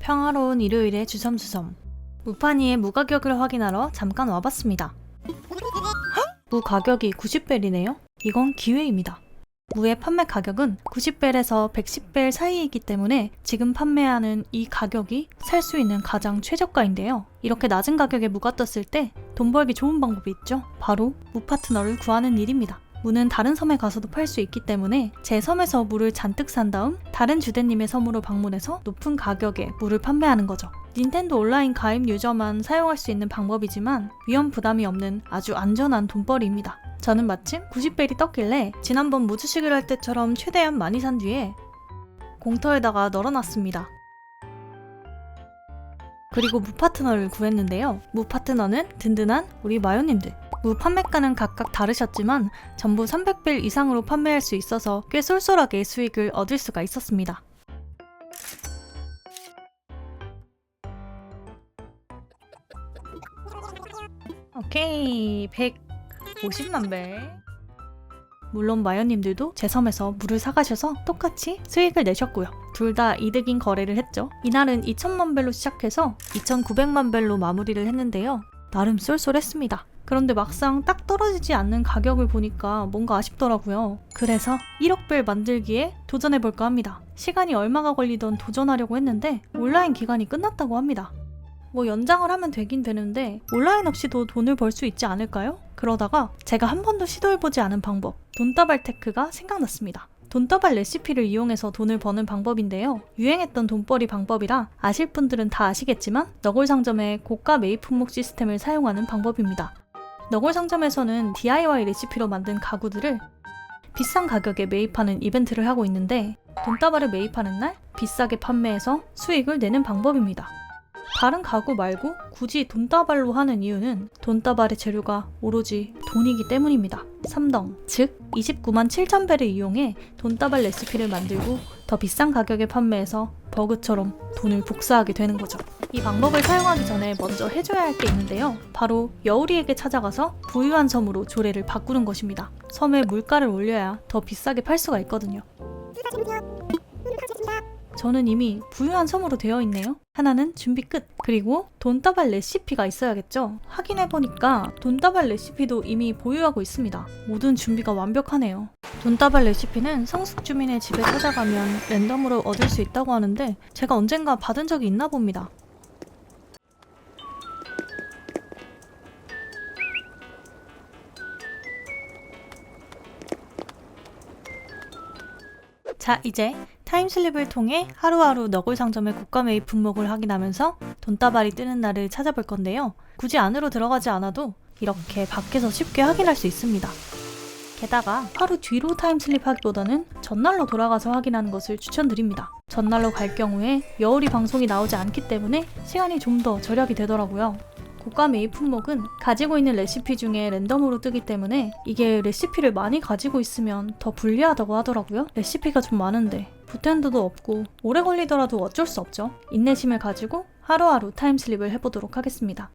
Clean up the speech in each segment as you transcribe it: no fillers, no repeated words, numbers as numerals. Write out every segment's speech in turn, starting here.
평화로운 일요일의 주섬주섬. 무파니의 무가격을 확인하러 잠깐 와봤습니다. 무 가격이 90벨이네요? 이건 기회입니다. 무의 판매 가격은 90벨에서 110벨 사이이기 때문에 지금 판매하는 이 가격이 살 수 있는 가장 최저가인데요. 이렇게 낮은 가격에 무가 떴을 때 돈 벌기 좋은 방법이 있죠. 바로 무 파트너를 구하는 일입니다. 무는 다른 섬에 가서도 팔 수 있기 때문에 제 섬에서 무를 잔뜩 산 다음 다른 주대님의 섬으로 방문해서 높은 가격에 무를 판매하는 거죠. 닌텐도 온라인 가입 유저만 사용할 수 있는 방법이지만 위험 부담이 없는 아주 안전한 돈벌이입니다. 저는 마침 90벨이 떴길래 지난번 무 주식을 할 때처럼 최대한 많이 산 뒤에 공터에다가 널어놨습니다. 그리고 무 파트너를 구했는데요. 무 파트너는 든든한 우리 마요님들. 무 판매가는 각각 다르셨지만 전부 300벨 이상으로 판매할 수 있어서 꽤 쏠쏠하게 수익을 얻을 수가 있었습니다. 오케이, 150만 벨. 물론 마요님들도 제 섬에서 무를 사가셔서 똑같이 수익을 내셨고요. 둘 다 이득인 거래를 했죠. 이날은 2000만 벨로 시작해서 2900만 벨로 마무리를 했는데요. 나름 쏠쏠했습니다. 그런데 막상 딱 떨어지지 않는 가격을 보니까 뭔가 아쉽더라고요. 그래서 1억 벨 만들기에 도전해볼까 합니다. 시간이 얼마가 걸리던 도전하려고 했는데 온라인 기간이 끝났다고 합니다. 뭐 연장을 하면 되긴 되는데 온라인 없이도 돈을 벌 수 있지 않을까요? 그러다가 제가 한 번도 시도해보지 않은 방법, 돈다발 테크가 생각났습니다. 돈다발 레시피를 이용해서 돈을 버는 방법인데요. 유행했던 돈벌이 방법이라 아실 분들은 다 아시겠지만 너굴 상점의 고가 매입 품목 시스템을 사용하는 방법입니다. 너굴 상점에서는 DIY 레시피로 만든 가구들을 비싼 가격에 매입하는 이벤트를 하고 있는데 돈다발을 매입하는 날 비싸게 판매해서 수익을 내는 방법입니다. 다른 가구 말고 굳이 돈다발로 하는 이유는 돈다발의 재료가 오로지 돈이기 때문입니다. 3덩, 즉 29만 7천 벨을 이용해 돈다발 레시피를 만들고 더 비싼 가격에 판매해서 버그처럼 돈을 복사하게 되는 거죠. 이 방법을 사용하기 전에 먼저 해줘야 할 게 있는데요. 바로 여우리에게 찾아가서 부유한 섬으로 조례를 바꾸는 것입니다. 섬에 물가를 올려야 더 비싸게 팔 수가 있거든요. 저는 이미 부유한 섬으로 되어 있네요. 하나는 준비 끝. 그리고 돈다발 레시피가 있어야겠죠. 확인해보니까 돈다발 레시피도 이미 보유하고 있습니다. 모든 준비가 완벽하네요. 돈다발 레시피는 성숙 주민의 집에 찾아가면 랜덤으로 얻을 수 있다고 하는데 제가 언젠가 받은 적이 있나 봅니다. 자, 이제 타임슬립을 통해 하루하루 너굴 상점의 고가 매입 품목을 확인하면서 돈다발이 뜨는 날을 찾아볼 건데요. 굳이 안으로 들어가지 않아도 이렇게 밖에서 쉽게 확인할 수 있습니다. 게다가 하루 뒤로 타임슬립 하기보다는 전날로 돌아가서 확인하는 것을 추천드립니다. 전날로 갈 경우에 여우리 방송이 나오지 않기 때문에 시간이 좀 더 절약이 되더라고요. 고가 매입 품목은 가지고 있는 레시피 중에 랜덤으로 뜨기 때문에 이게 레시피를 많이 가지고 있으면 더 불리하다고 하더라고요. 레시피가 좀 많은데 붓핸드도 없고 오래 걸리더라도 어쩔 수 없죠. 인내심을 가지고 하루하루 타임슬립을 해보도록 하겠습니다.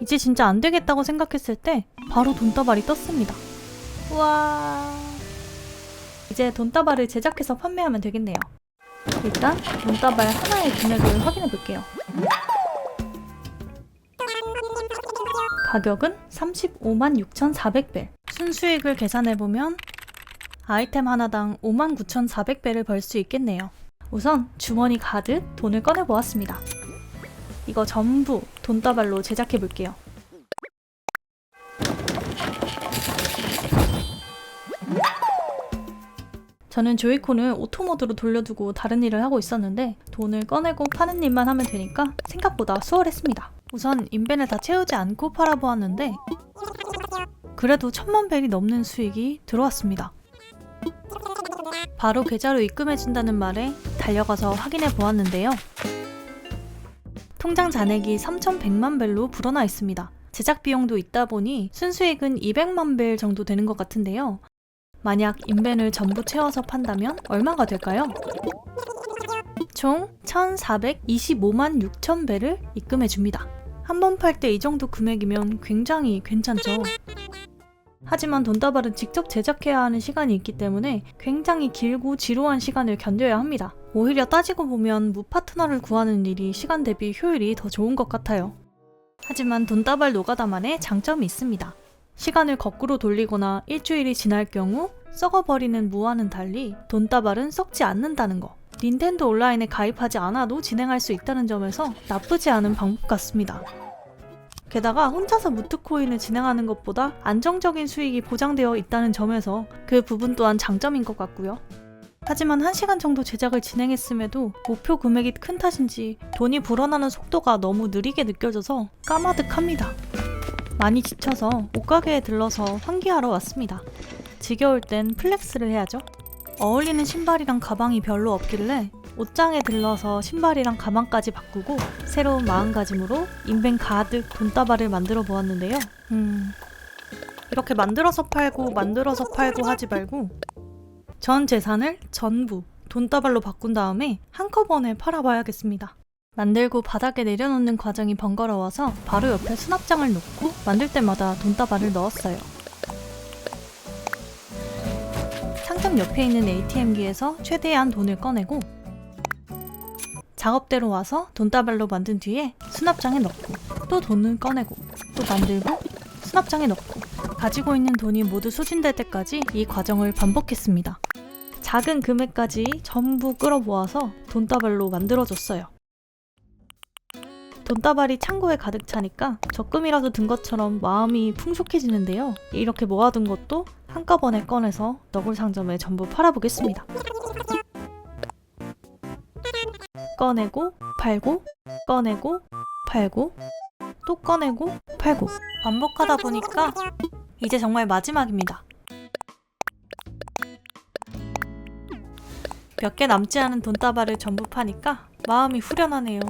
이제 진짜 안 되겠다고 생각했을 때 바로 돈다발이 떴습니다. 우와, 이제 돈다발을 제작해서 판매하면 되겠네요. 일단 돈다발 하나의 금액을 확인해 볼게요. 가격은 35만 6,400벨. 순수익을 계산해보면 아이템 하나당 59,400벨을 벌 수 있겠네요. 우선 주머니 가득 돈을 꺼내보았습니다. 이거 전부 돈다발로 제작해 볼게요. 저는 조이콘을 오토모드로 돌려두고 다른 일을 하고 있었는데 돈을 꺼내고 파는 일만 하면 되니까 생각보다 수월했습니다. 우선 인벤을 다 채우지 않고 팔아보았는데 그래도 1000만 벨이 넘는 수익이 들어왔습니다. 바로 계좌로 입금해준다는 말에 달려가서 확인해 보았는데요. 통장 잔액이 3100만 벨로 불어나 있습니다. 제작 비용도 있다 보니 순수익은 200만 벨 정도 되는 것 같은데요. 만약 인벤을 전부 채워서 판다면 얼마가 될까요? 총 1425만 6천 벨을 입금해줍니다. 한 번 팔 때 이 정도 금액이면 굉장히 괜찮죠. 하지만 돈다발은 직접 제작해야 하는 시간이 있기 때문에 굉장히 길고 지루한 시간을 견뎌야 합니다. 오히려 따지고 보면 무파트너를 구하는 일이 시간 대비 효율이 더 좋은 것 같아요. 하지만 돈다발 노가다만의 장점이 있습니다. 시간을 거꾸로 돌리거나 일주일이 지날 경우 썩어버리는 무와는 달리 돈다발은 썩지 않는다는 거. 닌텐도 온라인에 가입하지 않아도 진행할 수 있다는 점에서 나쁘지 않은 방법 같습니다. 게다가 혼자서 무트코인을 진행하는 것보다 안정적인 수익이 보장되어 있다는 점에서 그 부분 또한 장점인 것 같고요. 하지만 1시간 정도 제작을 진행했음에도 목표 금액이 큰 탓인지 돈이 불어나는 속도가 너무 느리게 느껴져서 까마득합니다. 많이 지쳐서 옷가게에 들러서 환기하러 왔습니다. 지겨울 땐 플렉스를 해야죠. 어울리는 신발이랑 가방이 별로 없길래 옷장에 들러서 신발이랑 가방까지 바꾸고 새로운 마음가짐으로 인벤 가득 돈다발을 만들어 보았는데요. 이렇게 만들어서 팔고 하지 말고 전 재산을 전부 돈다발로 바꾼 다음에 한꺼번에 팔아봐야겠습니다. 만들고 바닥에 내려놓는 과정이 번거로워서 바로 옆에 수납장을 놓고 만들 때마다 돈다발을 넣었어요. 상점 옆에 있는 ATM기에서 최대한 돈을 꺼내고 작업대로 와서 돈다발로 만든 뒤에 수납장에 넣고 또 돈을 꺼내고 또 만들고 수납장에 넣고 가지고 있는 돈이 모두 소진될 때까지 이 과정을 반복했습니다. 작은 금액까지 전부 끌어모아서 돈다발로 만들어줬어요. 돈다발이 창고에 가득 차니까 적금이라도 든 것처럼 마음이 풍족해지는데요. 이렇게 모아둔 것도 한꺼번에 꺼내서 너굴 상점에 전부 팔아보겠습니다. 꺼내고 팔고 꺼내고 팔고 또 꺼내고 팔고 반복하다 보니까 이제 정말 마지막입니다. 몇 개 남지 않은 돈다발을 전부 파니까 마음이 후련하네요.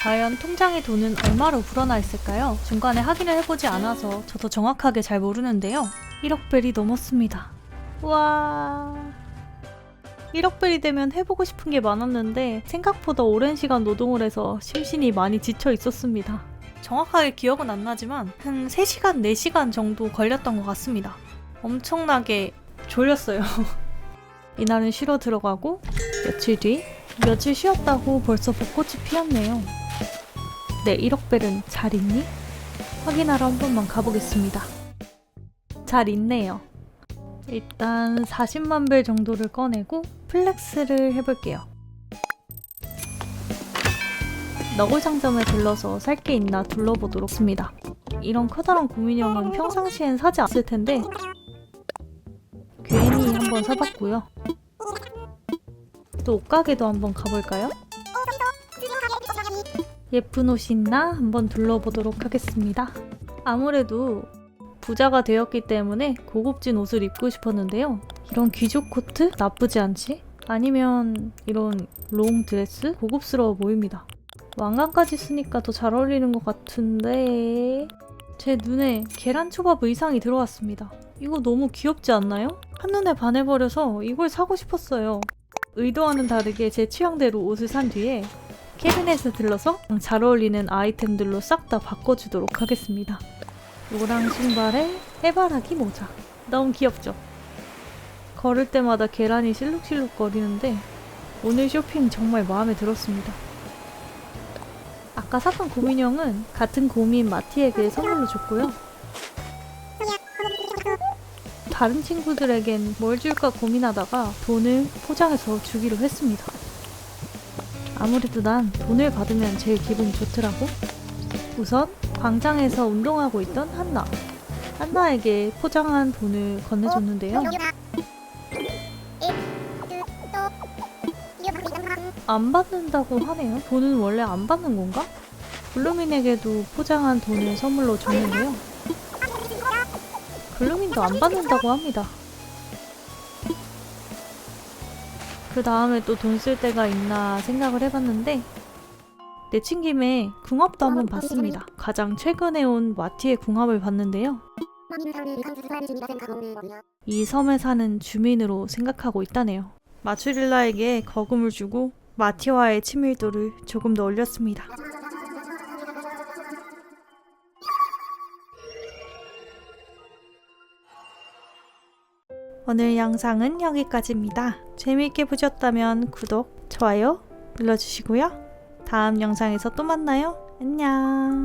과연 통장에 돈은 얼마로 불어나 있을까요? 중간에 확인을 해보지 않아서 저도 정확하게 잘 모르는데요. 1억 벨이 넘었습니다. 와... 1억 벨이 되면 해보고 싶은 게 많았는데 생각보다 오랜 시간 노동을 해서 심신이 많이 지쳐 있었습니다. 정확하게 기억은 안 나지만 한 3시간, 4시간 정도 걸렸던 것 같습니다. 엄청나게 졸렸어요. 이날은 쉬러 들어가고 며칠 쉬었다고 벌써 벚꽃이 피었네요. 내 1억 벨은 잘 있니? 확인하러 한 번만 가보겠습니다. 잘 있네요. 일단 40만 벨 정도를 꺼내고 플렉스를 해볼게요. 너굴 상점에 들러서 살 게 있나 둘러보도록 했습니다. 이런 커다란 곰인형은 평상시엔 사지 않을 텐데 괜히 한번 사봤고요. 또 옷가게도 한번 가볼까요? 예쁜 옷이 있나 한번 둘러보도록 하겠습니다. 아무래도 부자가 되었기 때문에 고급진 옷을 입고 싶었는데요. 이런 귀족 코트? 나쁘지 않지? 아니면 이런 롱 드레스? 고급스러워 보입니다. 왕관까지 쓰니까 더 잘 어울리는 것 같은데 제 눈에 계란초밥 의상이 들어왔습니다. 이거 너무 귀엽지 않나요? 한눈에 반해버려서 이걸 사고 싶었어요. 의도와는 다르게 제 취향대로 옷을 산 뒤에 캐비넷에 들러서 잘 어울리는 아이템들로 싹 다 바꿔주도록 하겠습니다. 노랑 신발에 해바라기 모자. 너무 귀엽죠? 걸을 때마다 계란이 실룩실룩 거리는데 오늘 쇼핑 정말 마음에 들었습니다. 아까 샀던 곰인형은 같은 곰인 마티에게 선물로 줬고요. 다른 친구들에겐 뭘 줄까 고민하다가 돈을 포장해서 주기로 했습니다. 아무래도 난 돈을 받으면 제일 기분이 좋더라고. 우선 광장에서 운동하고 있던 한나에게 포장한 돈을 건네줬는데요. 안 받는다고 하네요. 돈은 원래 안 받는 건가? 블루민에게도 포장한 돈을 선물로 줬는데요. 블루민도 안 받는다고 합니다. 그 다음에 또 돈 쓸 데가 있나 생각을 해봤는데 내친 김에 궁합도 한번 봤습니다. 가장 최근에 온 마티의 궁합을 봤는데요. 이 섬에 사는 주민으로 생각하고 있다네요. 마추릴라에게 거금을 주고 마티와의 친밀도를 조금 더 올렸습니다. 오늘 영상은 여기까지입니다. 재미있게 보셨다면 구독, 좋아요 눌러주시고요. 다음 영상에서 또 만나요. 안녕.